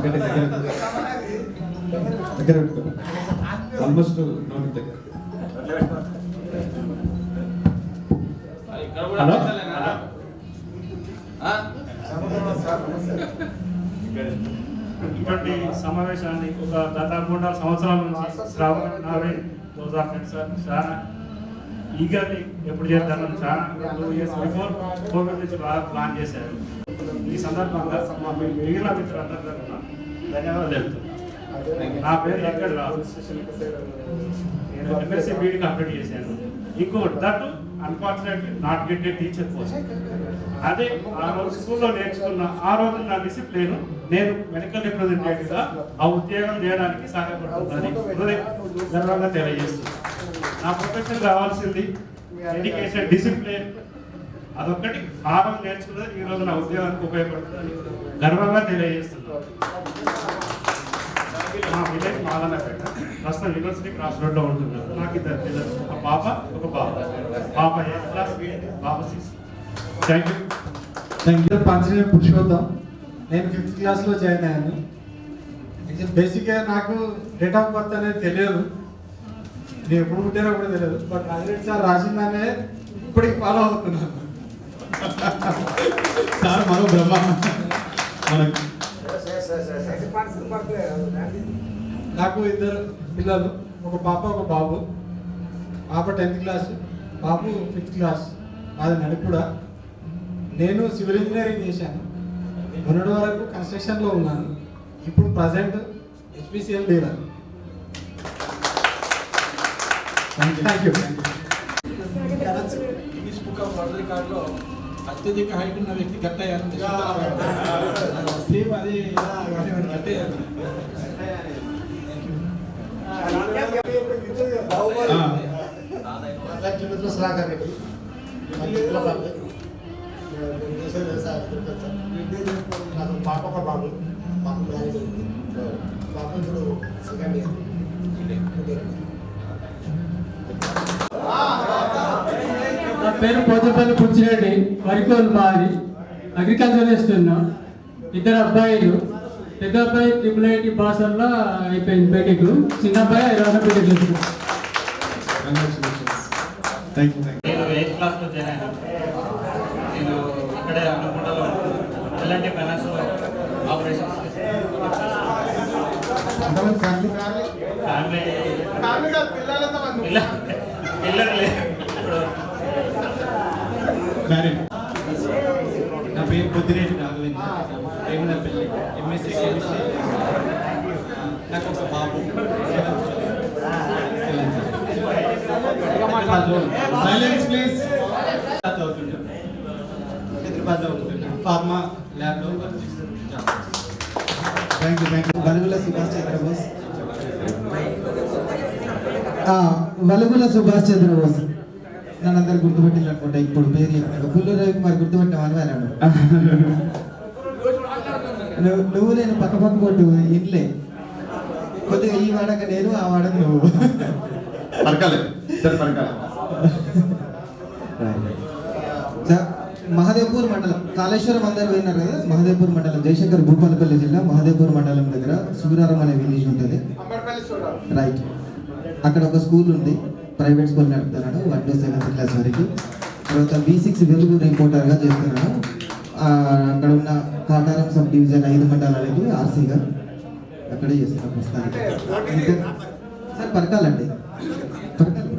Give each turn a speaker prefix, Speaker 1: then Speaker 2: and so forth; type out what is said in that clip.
Speaker 1: దగ్గర పెట్టుకో ఆల్మోస్ట్ నోటి దగ్గర. హలో
Speaker 2: ఇటువంటి సమావేశాన్ని ఒక గత 3-4 సంవత్సరాల నుంచి శ్రావణ నావే సార్ చాలా ఈగర్లీ ఎప్పుడు చేద్దామని చాలా 2 years బిఫోర్ కోవిడ్ నుంచి బాగా ప్లాన్ చేశారు. ఈ సందర్భంగా మా మిగిలిన మిత్రులందరూ ధన్యవాదాలు తెలుపుతున్నాను. నా పేరు ఎక్కడ రాదు, నేను ఎంఎస్సీ బీఈడి కంప్లీట్ చేశాను. ఇంకోటి that unfortunately not get a teacher post. అదే ఆ రోజు స్కూల్లో నేర్చుకున్న ఆ రోజు నా డిసిప్లిన్ నేను మెడికల్ రిప్రజెంటేటివ్గా ఆ ఉద్యోగం చేయడానికి సహాయపడుతుందని గర్వంగా తెలియజేస్తున్నాను. నా ప్రొఫెషన్ కావాల్సింది ఎడ్యుకేషన్ డిసిప్లిన్, అదొక్కటి భాగం నేర్చుకున్నది ఈ రోజు నా ఉద్యోగానికి ఉపయోగపడుతుందని గర్వంగా తెలియజేస్తున్నాను. మా విలేజ్ మాదన్నపేట, ప్రస్తుతం యూనివర్సిటీ క్రాస్ రోడ్లో ఉంటున్నారు. నాకు 2 పిల్లలు, ఒక పాప ఒక బాబు. పాప 8th క్లాస్, బాబు 6th. Thank you.
Speaker 3: Panchane Purushottam. నేను 5th క్లాస్లో జాయిన్ అయ్యాను. బేసిక్గా నాకు డేట్ ఆఫ్ బర్త్ అనేది తెలియదు, నేను ఎప్పుడు పుట్టానో కూడా తెలియదు. బట్ రాజరెడ్డి సార్ రాసిందనే ఇప్పటికి ఫాలో అవుతున్నాను.
Speaker 1: సార్ మరో బ్రహ్మ మనకు.
Speaker 3: నాకు 2 పిల్లలు, ఒక పాప ఒక బాబు. పాప 10th క్లాస్, బాబు 5th క్లాస్. అది నడుపుడా. నేను సివిల్ ఇంజనీరింగ్ చేశాను. మొన్నటి వరకు కన్స్ట్రక్షన్లో ఉన్నాను. ఇప్పుడు present HPCL dealer. Thank you.
Speaker 4: Guinness book of world రికార్డులో అత్యధిక హైట్ ఉన్న వ్యక్తి గట్టయ్యారు. సేమ్ అదే గట్టయ్యారు.
Speaker 5: నాకు పాప ఒక బాబు, పాప మ్యారేజ్ అయింది. పాప ఇప్పుడు 2nd ఇయర్.
Speaker 6: నా పేరు పోచపల్లి పుచ్చిరెడ్డి, వరికోలు మాది, అగ్రికల్చర్ చేస్తున్నా. 2 అబ్బాయిలు. పెద్ద అబ్బాయి IIIT భాషల్లో అయిపోయింది బీటెక్, చిన్న అబ్బాయి హైదరాబాద్ బీటెక్ చేస్తున్నాను.
Speaker 2: నేను 8th క్లాస్లో జాయిన్ అయ్యాను. నేను ఇక్కడే అనుకుంటాను ఎలాంటి ఫైనాన్షియల్ ఆపరేషన్స్ ఫ్యామిలీ పిల్లలు లేదు.
Speaker 1: నా పేరు పొద్దురేటి రాఘవేంద్ర, రేమునపల్లి, ఎంఎస్సీ కెమిస్ట్రీ. నాకు ఒక బాబు. Silence please. హైదరాబాద్లో ఉంటున్నాను, ఫార్మా ల్యాబ్లో వర్క్ చేస్తున్నాను.
Speaker 7: Thank you. వలుగుల సుభాష్ చంద్రబోస్. వలుగుల సుభాష్ చంద్రబోస్ నన్ను అందరు గుర్తుపెట్టింది అనుకుంటా. ఇప్పుడు పేరు పుల్లు రవికుమార్ గుర్తుపెట్టామని అన్నాడు. నువ్వు నేను పక్క కొట్టు ఇంట్లే కొద్దిగా ఈ వాడక నేను, ఆ వాడక నువ్వు. మహదేవ్పూర్ మండలం, కాళేశ్వరం అందరు విన్నారు కదా. మహదేవ్పూర్ మండలం, జయశంకర్ భూపాలపల్లి జిల్లా మహదేవ్పూర్ మండలం దగ్గర సూరారం అనే విలేజ్ ఉంటుంది. రైట్. అక్కడ ఒక స్కూల్ ఉంది, ప్రైవేట్ స్కూల్ నడుపుతున్నాడు 1 to 7th క్లాస్ వరకు. తర్వాత B6 వెలుగు రిపోర్టర్గా చేస్తున్నాడు. అక్కడ ఉన్న కాటారం సబ్ డివిజన్ 5 మండలాలకి ఆర్సీగా అక్కడే చేస్తున్నాడు ప్రస్తుతానికి. సార్ పరకాలండి, పరకాలి.